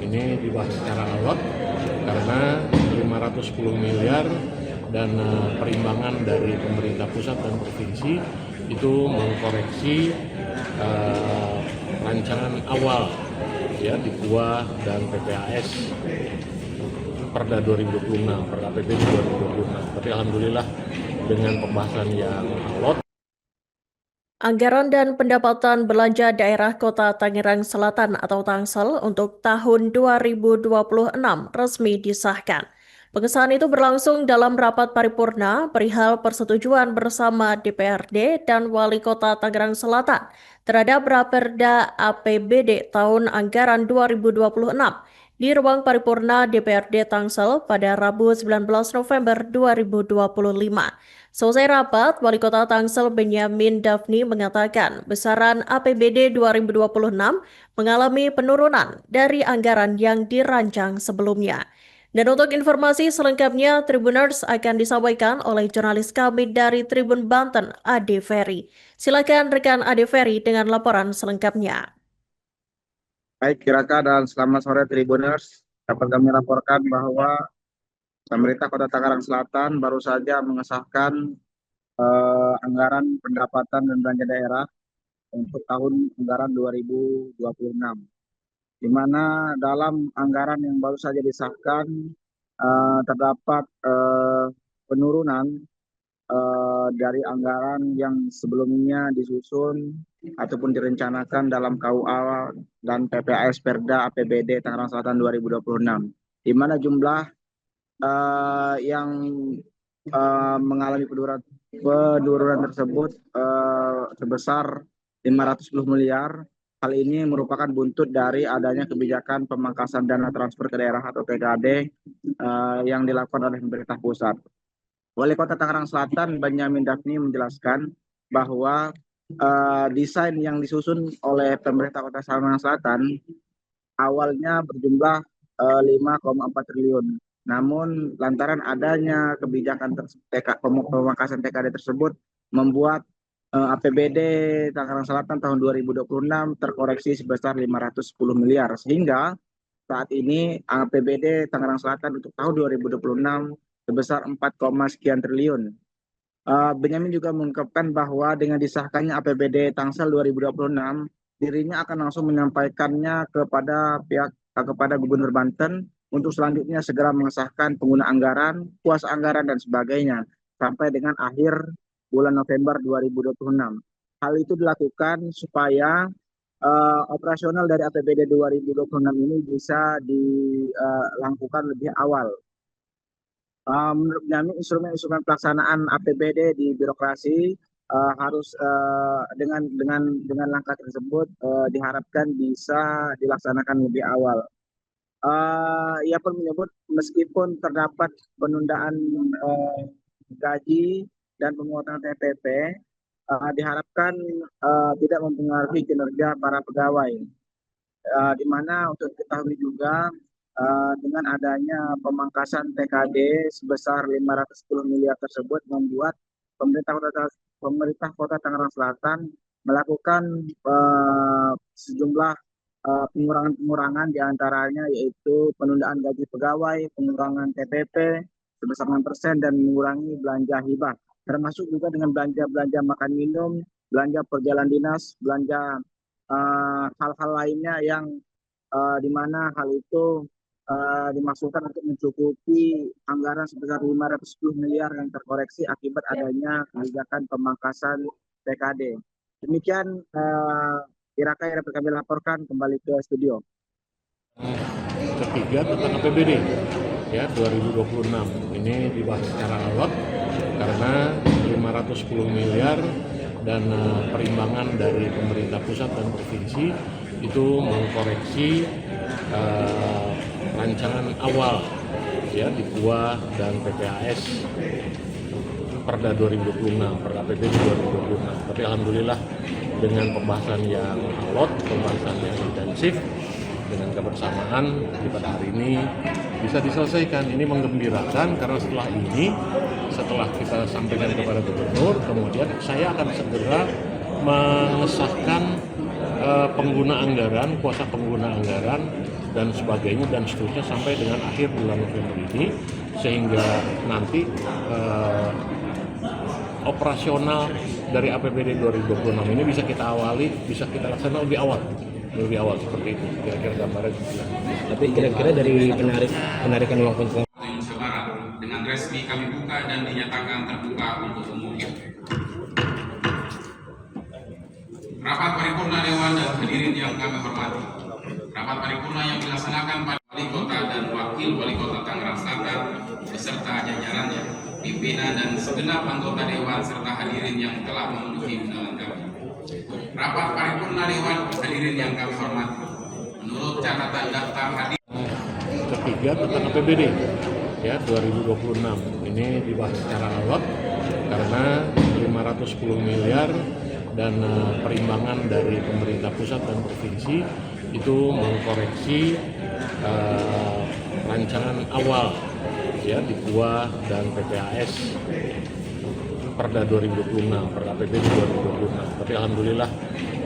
ini dibahas secara alot karena 510 miliar dan perimbangan dari pemerintah pusat dan provinsi itu mengkoreksi rancangan awal ya di KUA dan PPAS Perda 2026, Perda APBD 2026. Tapi alhamdulillah dengan pembahasan yang alot. Anggaran dan pendapatan belanja daerah Kota Tangerang Selatan atau Tangsel untuk tahun 2026 resmi disahkan. Pengesahan itu berlangsung dalam rapat paripurna perihal persetujuan bersama DPRD dan Wali Kota Tangerang Selatan terhadap Raperda APBD tahun anggaran 2026 di ruang paripurna DPRD Tangsel pada Rabu 19 November 2025. Selesai rapat, Wali Kota Tangsel Benyamin Daphni mengatakan besaran APBD 2026 mengalami penurunan dari anggaran yang dirancang sebelumnya. Dan untuk informasi selengkapnya, Tribuners akan disampaikan oleh jurnalis kami dari Tribun Banten, Ade Ferry. Silakan rekan Ade Ferry dengan laporan selengkapnya. Baik, Kiraka dan selamat sore Tribuners. Dapat kami laporkan bahwa pemerintah Kota Tangerang Selatan baru saja mengesahkan anggaran pendapatan dan belanja daerah untuk tahun anggaran 2026. Di mana dalam anggaran yang baru saja disahkan terdapat penurunan dari anggaran yang sebelumnya disusun ataupun direncanakan dalam KUA dan PPAS Perda APBD Tangerang Selatan 2026, di mana jumlah yang mengalami penurunan tersebut sebesar 510 miliar. Hal ini merupakan buntut dari adanya kebijakan pemangkasan dana transfer ke daerah atau TKD yang dilakukan oleh pemerintah pusat. Wali Kota Tangerang Selatan Benyamin Daphni menjelaskan bahwa desain yang disusun oleh pemerintah Kota Tangerang Selatan awalnya berjumlah 5,4 triliun. Namun lantaran adanya kebijakan pemangkasan TKD tersebut membuat APBD Tangerang Selatan tahun 2026 terkoreksi sebesar 510 miliar. Sehingga saat ini APBD Tangerang Selatan untuk tahun 2026 sebesar 4, sekian triliun. Benyamin juga mengungkapkan bahwa dengan disahkannya APBD Tangsel 2026, dirinya akan langsung menyampaikannya kepada Gubernur Banten untuk selanjutnya segera mengesahkan pengguna anggaran, kuasa anggaran, dan sebagainya sampai dengan akhir bulan November 2026. Hal itu dilakukan supaya operasional dari APBD 2026 ini bisa dilakukan lebih awal. Menurut kami instrumen pelaksanaan APBD di birokrasi harus dengan langkah tersebut diharapkan bisa dilaksanakan lebih awal. Ia pun menyebut meskipun terdapat penundaan gaji dan pemotongan TPP, diharapkan tidak mempengaruhi kinerja para pegawai. Di mana untuk diketahui juga dengan adanya pemangkasan TKD sebesar 510 miliar tersebut membuat pemerintah Kota Tangerang Selatan melakukan sejumlah pengurangan diantaranya yaitu penundaan gaji pegawai, pengurangan TPP sebesar 6% dan mengurangi belanja hibah, termasuk juga dengan belanja makan minum, belanja perjalanan dinas, belanja hal-hal lainnya yang di mana hal itu dimaksudkan untuk mencukupi anggaran sebesar 510 miliar yang terkoreksi akibat adanya kebijakan pemangkasan TKD. Demikian Iraka yang dapat kami laporkan, kembali ke studio. Ketiga tentang APBD ya 2026 ini dibahas secara alot karena 510 miliar dan perimbangan dari pemerintah pusat dan provinsi itu mengkoreksi rancangan awal ya di KUA dan PPAS Perda 2026, Perda APBD 2026. Tapi alhamdulillah dengan pembahasan yang alot, pembahasan yang intensif, dengan kebersamaan di pada hari ini bisa diselesaikan. Ini menggembirakan karena setelah kita sampaikan kepada Gubernur, kemudian saya akan segera mengesahkan pengguna anggaran, kuasa pengguna anggaran dan sebagainya dan seterusnya sampai dengan akhir bulan November ini, sehingga nanti operasional dari APBD 2026 ini bisa kita awali, bisa kita laksanakan lebih awal seperti itu. Kira-kira gambarnya gitu. Tapi kira-kira dari penarikan uang pensiun Indonesia Barat dengan resmi kami buka dan dinyatakan terbuka untuk umum. Rapat paripurna Dewan dan hadirin yang kami hormati. Rapat paripurna yang dilaksanakan pada Wali Kota dan Wakil Wali Kota Tangerang Selatan beserta jajarannya, pimpinan dan segenap anggota Dewan serta hadirin yang telah memenuhi undangan kami. Rapat paripurna Dewan hadirin yang kami hormati. Menurut catatan daftar hadir Ketiga tentang APBD ya 2026 ini dibahas secara alot karena 510 miliar dan perimbangan dari pemerintah pusat dan provinsi itu mengkoreksi rancangan awal ya di KUA dan PPAS Perda 2026, Perda APBD 2026. Tapi alhamdulillah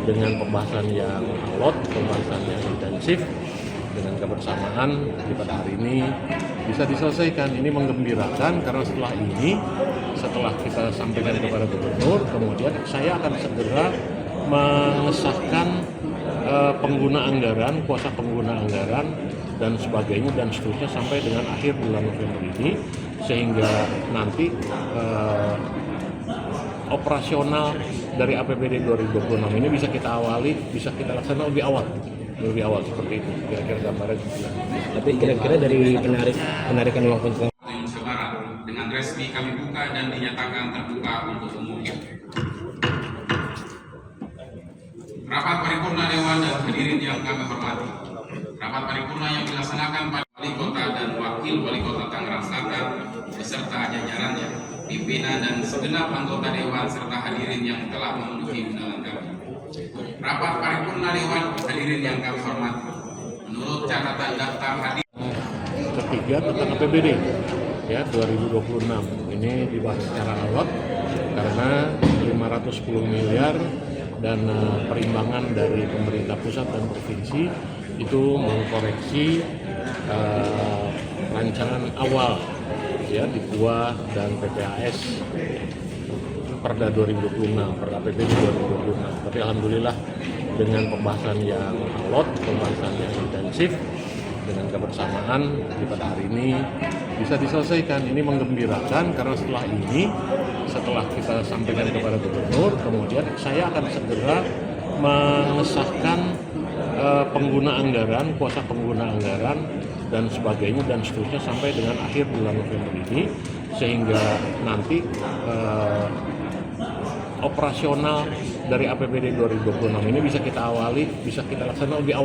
dengan pembahasan yang alot, pembahasan yang intensif, dengan kebersamaan di pada hari ini bisa diselesaikan. Ini menggembirakan karena setelah kita sampaikan kepada gubernur, kemudian saya akan segera mengesahkan pengguna anggaran, kuasa pengguna anggaran dan sebagainya dan seterusnya sampai dengan akhir bulan November ini, sehingga nanti operasional dari APBD 2026 ini bisa kita awali, bisa kita laksanakan lebih awal seperti itu. Kira-kira gambarnya gitu. Tapi kira-kira dari penarikan uang pensiun Indonesia Barat dengan resmi kami buka dan dinyatakan terbuka untuk umum. Rapat paripurna Dewan dan hadirin yang kami hormati. Rapat paripurna yang dilaksanakan pada Wali Kota dan Wakil Wali Kota Tangerang Selatan beserta jajarannya, pimpinan dan segenap anggota Dewan serta hadirin yang telah memenuhi undangan kami. Rapat paripurna Dewan hadirin yang kami hormati. Menurut catatan daftar hadir Ketiga tentang APBD ya 2026 ini dibahas secara alot karena 510 miliar dan perimbangan dari pemerintah pusat dan provinsi itu mengkoreksi rancangan awal ya di KUA dan PPAS Perda 2026, Perda APBD 2026. Tapi alhamdulillah dengan pembahasan yang alot, pembahasan yang intensif, dengan kebersamaan di pada hari ini bisa diselesaikan. Ini menggembirakan karena setelah kita sampaikan kepada gubernur, kemudian saya akan segera mengesahkan pengguna anggaran, kuasa pengguna anggaran dan sebagainya dan seterusnya sampai dengan akhir bulan November ini, sehingga nanti operasional dari APBD 2026 ini bisa kita awali, bisa kita laksanakan lebih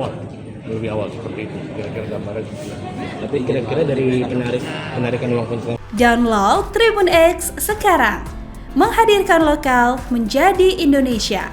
awal seperti itu. Kira-kira gambarnya gitu. Tapi kira-kira dari penarikan uang pensiun Download Tribun X sekarang, menghadirkan lokal menjadi Indonesia.